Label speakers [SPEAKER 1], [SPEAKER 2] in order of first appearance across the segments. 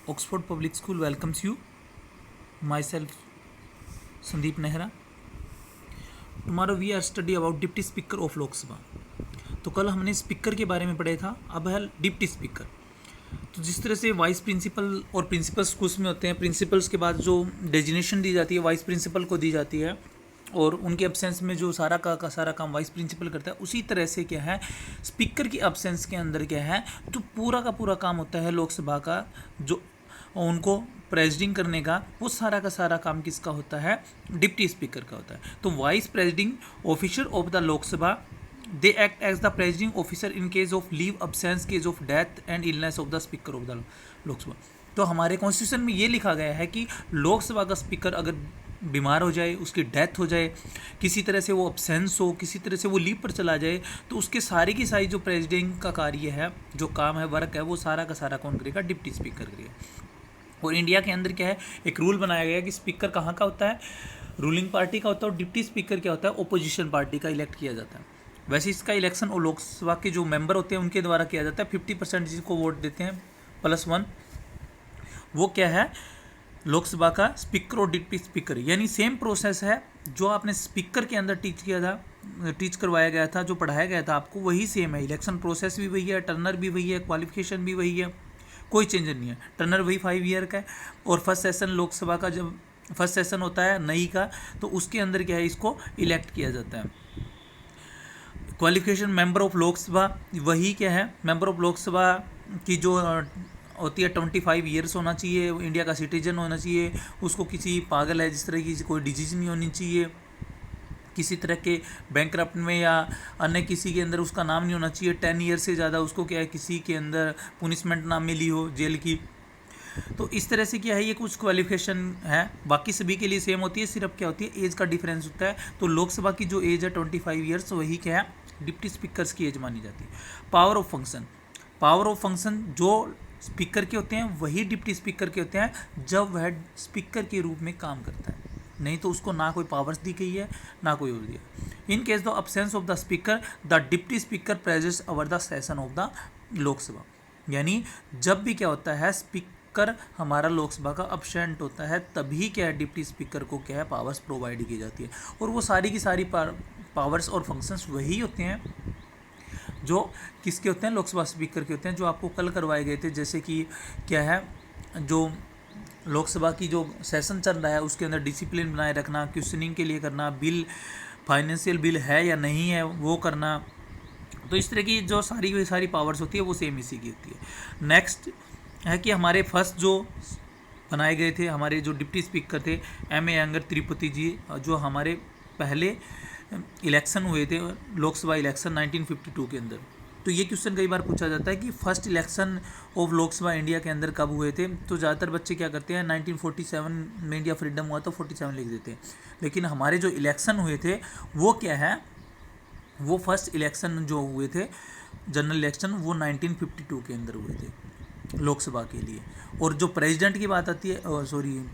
[SPEAKER 1] Oxford Public School welcomes you. Myself, Sandeep Nehra. Tomorrow we are study about deputy speaker of Lok Sabha. तो कल हमने speaker के बारे में पढ़ा था, अब है डिप्टी स्पीकर. तो जिस तरह से वाइस प्रिंसिपल और प्रिंसिपल स्कूल्स में होते हैं, प्रिंसिपल्स के बाद जो डेजिग्नेशन दी जाती है वाइस प्रिंसिपल को दी जाती है और उनके एब्सेंस में जो सारा का सारा काम वाइस प्रिंसिपल करता है, उसी तरह से क्या है स्पीकर की एब्सेंस के अंदर क्या है जो पूरा का पूरा काम होता है लोकसभा का, जो उनको प्रेसिडिंग करने का, वो सारा का सारा काम किसका होता है, डिप्टी स्पीकर का होता है. तो vice presiding officer of the Lok Sabha, they act as the presiding officer in case of leave absence, case of death and illness of the speaker of the Lok Sabha. तो हमारे कॉन्स्टिट्यूशन में ये लिखा गया है कि लोकसभा का स्पीकर अगर बीमार हो जाए, उसकी डेथ हो जाए, किसी तरह से वो अब्सेंस हो, किसी तरह से वो लीव पर चला जाए, तो उसके सारी की सारी जो प्रेसिडिंग का कार्य है, जो काम है, वर्क है, वो सारा का सारा कौन करेगा, डिप्टी स्पीकर करेगा. और इंडिया के अंदर क्या है, एक रूल बनाया गया है कि स्पीकर कहाँ का होता है, रूलिंग पार्टी का होता है, और डिप्टी स्पीकर क्या होता है, ओपोजिशन पार्टी का इलेक्ट किया जाता है. वैसे इसका इलेक्शन और लोकसभा के जो मेंबर होते हैं उनके द्वारा किया जाता है. 50% जिसको वोट देते हैं +1, वो क्या है, लोकसभा का स्पीकर और डिप्टी स्पीकर. यानी सेम प्रोसेस है जो आपने स्पीकर के अंदर टीच करवाया गया था, जो पढ़ाया गया था आपको, वही सेम है. इलेक्शन प्रोसेस भी वही है, टर्नर भी वही है, क्वालिफिकेशन भी वही है, कोई चेंज नहीं है. टर्नर वही 5 ईयर का है. और फर्स्ट सेशन लोकसभा का जब फर्स्ट सेशन होता है नई का, तो उसके अंदर क्या है, इसको इलेक्ट किया जाता है. क्वालिफिकेशन मेंबर ऑफ लोकसभा वही क्या है, मेंबर ऑफ लोकसभा की जो होती है 25 ईयर्स होना चाहिए, इंडिया का सिटीजन होना चाहिए, उसको किसी पागल है जिस तरह की कोई डिजीज नहीं होनी चाहिए, किसी तरह के बैंकरप्ट में या अन्य किसी के अंदर उसका नाम नहीं होना चाहिए, 10 ईयर से ज़्यादा उसको क्या है किसी के अंदर पुनिशमेंट ना मिली हो जेल की. तो इस तरह से क्या है, ये कुछ क्वालिफिकेशन है, बाकी सभी के लिए सेम होती है, सिर्फ क्या होती है एज का डिफरेंस होता है. तो लोकसभा की जो एज है 25 ईयर्स, वही क्या है डिप्टी स्पीकर्स की एज मानी जाती है. Power of function, power of function जो स्पीकर के होते हैं वही डिप्टी स्पीकर के होते हैं जब वह स्पीकर के रूप में काम करता है, नहीं तो उसको ना कोई पावर्स दी गई है ना कोई और दिया. In case the absence of the speaker, the deputy speaker presents over the session of the Lok Sabha. यानी जब भी क्या होता है स्पीकर हमारा लोकसभा का अब्सेंट होता है, तभी क्या है डिप्टी स्पीकर को क्या है पावर्स प्रोवाइड की जाती है. और वो सारी की सारी पावर्स और फंक्शंस वही होते हैं जो किसके होते हैं, लोकसभा स्पीकर के होते हैं, जो आपको कल करवाए गए थे. जैसे कि क्या है, जो लोकसभा की जो सेशन चल रहा है उसके अंदर डिसिप्लिन बनाए रखना, क्वेश्चनिंग के लिए करना, बिल फाइनेंशियल बिल है या नहीं है वो करना. तो इस तरह की जो सारी पावर्स होती है वो सेम इसी की होती है. नेक्स्ट है कि हमारे फर्स्ट जो बनाए गए थे हमारे जो डिप्टी स्पीकर थे M.A. अयंगर त्रिपुटी जी, जो हमारे पहले इलेक्शन हुए थे लोकसभा इलेक्शन 1952 के अंदर. तो ये क्वेश्चन कई बार पूछा जाता है कि first election of Lok Sabha India के अंदर कब हुए थे. तो ज़्यादातर बच्चे क्या करते हैं 1947 में इंडिया फ्रीडम हुआ तो 47 लिख देते हैं, लेकिन हमारे जो इलेक्शन हुए थे वो क्या है, वो फर्स्ट इलेक्शन जो हुए थे जनरल इलेक्शन वो 1952 के अंदर हुए थे लोकसभा के लिए. और जो प्रेसिडेंट की बात आती है,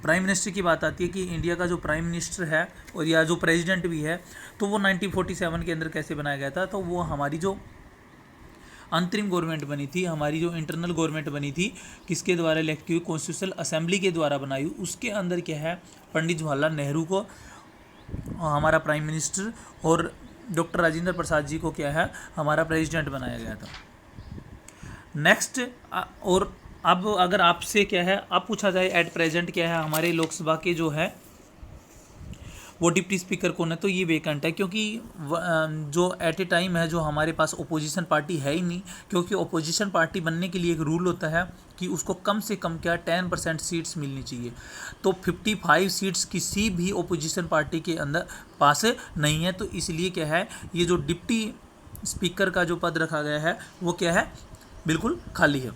[SPEAKER 1] प्राइम मिनिस्टर की बात आती है कि इंडिया का जो प्राइम मिनिस्टर है और या जो प्रेसिडेंट भी है, तो वो 1947 के अंदर कैसे बनाया गया था. तो वो हमारी जो अंतरिम गवर्नमेंट बनी थी, हमारी जो इंटरनल गवर्नमेंट बनी थी, किसके द्वारा इलेक्ट की हुई, कॉन्स्टिट्यूशनल असेंबली के द्वारा बनाई हुई, उसके अंदर क्या है पंडित जवाहरलाल नेहरू को हमारा प्राइम मिनिस्टर और डॉक्टर राजेंद्र प्रसाद जी को क्या है हमारा प्रेसिडेंट बनाया गया था. नेक्स्ट, और अब अगर आपसे क्या है अब पूछा जाए एट प्रेजेंट क्या है हमारे लोकसभा के जो है वो डिप्टी स्पीकर कौन है, तो ये वेकेंट है, क्योंकि जो एट ए टाइम है जो हमारे पास ओपोजिशन पार्टी है ही नहीं. क्योंकि ओपोजिशन पार्टी बनने के लिए एक रूल होता है कि उसको कम से कम क्या 10% सीट्स मिलनी चाहिए. तो 55 सीट्स किसी भी ओपोजिशन पार्टी के अंदर पास नहीं है. तो इसलिए क्या है ये जो डिप्टी स्पीकर का जो पद रखा गया है वो क्या है बिल्कुल खाली है.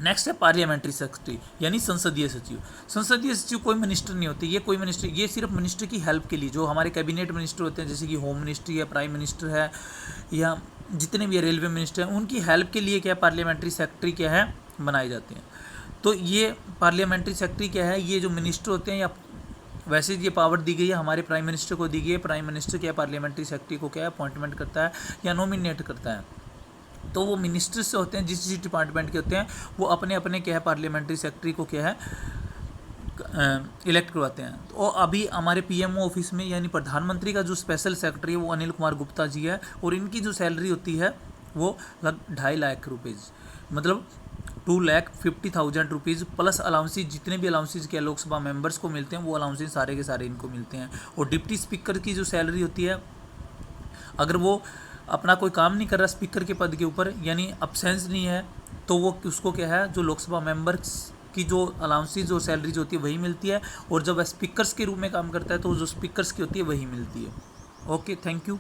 [SPEAKER 1] नेक्स्ट है पार्लियामेंट्री सेक्रेटरी, यानी संसदीय सचिव. संसदीय सचिव कोई मिनिस्टर नहीं होते, ये सिर्फ मिनिस्टर की हेल्प के लिए, जो हमारे कैबिनेट मिनिस्टर होते हैं जैसे कि होम मिनिस्ट्री है, प्राइम मिनिस्टर है, या जितने भी रेलवे मिनिस्टर हैं, उनकी हेल्प के लिए क्या पार्लियामेंट्री सेक्रेटरी क्या है बनाए जाते हैं. तो ये पार्लियामेंट्री सेक्रेटरी क्या है, ये जो मिनिस्टर होते हैं, या वैसे ये पावर दी गई है हमारे प्राइम मिनिस्टर को दी गई है. प्राइम मिनिस्टर क्या पार्लियामेंट्री सेक्रेटरी को क्या अपॉइंटमेंट करता है या नॉमिनेट करता है. तो वो मिनिस्टर्स होते हैं जिस जिस डिपार्टमेंट के होते हैं वो अपने अपने क्या है पार्लियामेंट्री सेक्रेटरी को क्या है इलेक्ट करवाते हैं। तो अभी हमारे पीएमओ ऑफिस में यानी प्रधानमंत्री का जो स्पेशल सेक्रेटरी है वो अनिल कुमार गुप्ता जी है, और इनकी जो सैलरी होती है वो लगभग 2.5 लाख रुपीज़, मतलब 2,50,000 रुपीज़ प्लस अलाउंसेज, जितने भी अलाउंसेज के लोकसभा मेंबर्स को मिलते हैं वो अलाउंसेज सारे के सारे इनको मिलते हैं। और डिप्टी स्पीकर की जो सैलरी होती है, अगर वो अपना कोई काम नहीं कर रहा स्पीकर के पद के ऊपर, यानी अब्सेंस नहीं है, तो वो उसको क्या है जो लोकसभा मेंबर्स की जो अलाउंसेज और सैलरी जो होती है वही मिलती है, और जब वह स्पीकर्स के रूप में काम करता है तो जो स्पीकर्स की होती है वही मिलती है। Okay, thank you.